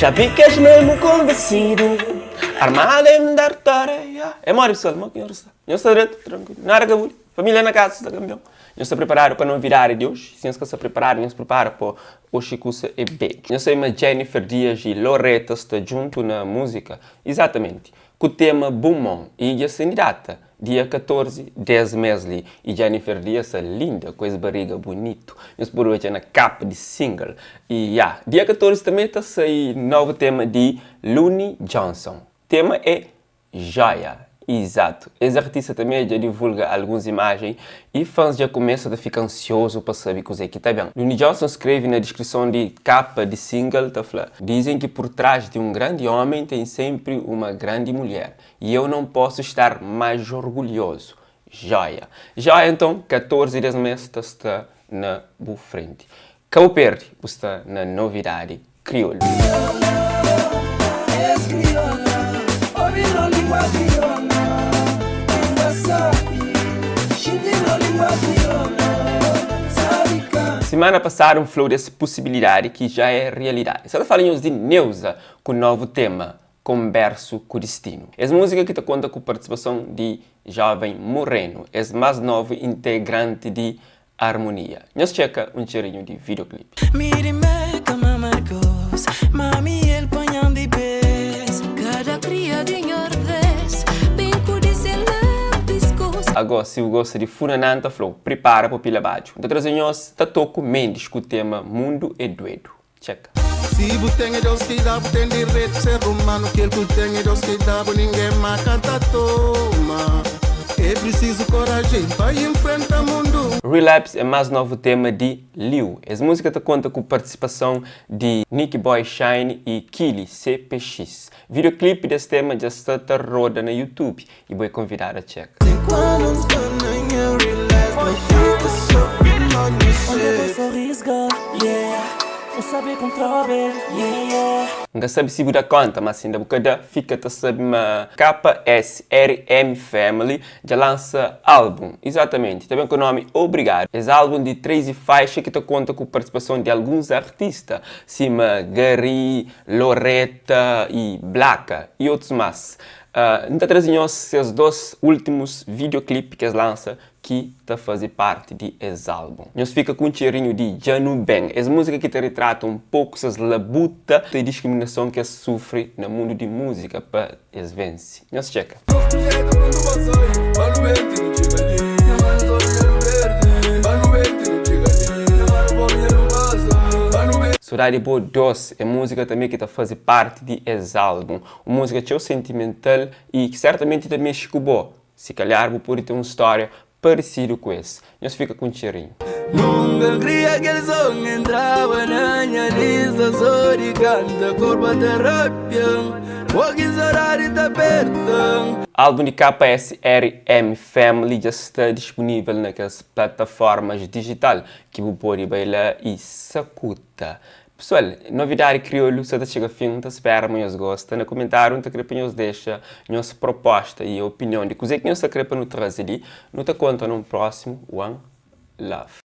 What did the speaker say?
Já vi que és mesmo convencido, armado em me dar tarefa. É mori, pessoal, eu estou direto, tranquilo, nada que abulho. Família na casa, está campeão. Eu estou preparado para não virar de hoje. Se você está preparado, eu estou preparado para o Chicusa e beijo. Eu sou uma Jennifer Dias e Loretta está junto na música. Exatamente. Com o tema Boomon e a data. Dia 14, 10 meses. E Jennifer Dias é linda, com essa barriga bonito. Eu estou hoje na capa de single. E dia 14 também está a sair novo tema de Looney Johnson. O tema é Joia. Exato. Esse artista também já divulga algumas imagens e fãs já começam a ficar ansiosos para saber o que está bem. Looney Johnson escreve na descrição de capa de single, tá falando, dizem que por trás de um grande homem tem sempre uma grande mulher. E eu não posso estar mais orgulhoso. Joia. Joia, então, 14 10 meses está na boa frente. Cabo Perde está na novidade crioulo. Semana passada falou dessa possibilidade que já é realidade. Estava falando de Neuza com o novo tema, Converso com o Destino. Essa música que conta com a participação de Jovem Moreno, esse mais novo integrante de Harmonia. Nós checa um cheirinho de videoclipe. Agora, se você gosta de Funananta Flow, prepara para o pila baixo. Então, trazemos Tatoco Mendes com o tema Mundo é Doido. Checa. Se você tem Deus que dá, tem direito ser humano. Que ele tem Deus que dá, ninguém mais canta toma. É preciso coragem para enfrentar o mundo. Relapse é mais novo tema de Liu. Essa música conta com a participação de Nicky Boy Shine e Kili CPX. O videoclipe desse tema já está roda no YouTube e vou convidar a check. Nunca sabe se você dá conta, mas ainda bocada fica a saber uma KSRM Family já lança álbum, exatamente, também com o nome Obrigado. Esse álbum de 13 faixas que conta com a participação de alguns artistas, cima Gary, Loretta e Blacka e outros mais. Então trazemos esses dois últimos videoclipes que eles lançam que está fazer parte de esse álbum. Nós fica com um cheirinho de Janu Bang, essa música que te retrata um pouco essas labuta e discriminação que eles sofrem no mundo de música para eles vencer. Nós checa. Saudade Boa Doce é música também que está a fazer parte de esse álbum. Uma música que é sentimental e que certamente também mexe com o bom. Se calhar vou poder ter uma história parecida com esse. Nós fica com um cheirinho. Nunca queria que ele só entrava na minha lista, só de canta, corpo terapia, pouquinho horário está perto. Álbum de KSRM Family já está disponível naquelas plataformas digitais que vou pôr bailar e sacuta. Pessoal, novidade crioulo, se chega a fim, espero que vocês gostem. No comentário, não nos deixa nossa proposta e opinião de coisa que nós queremos trazer. Não te conto no próximo One Love.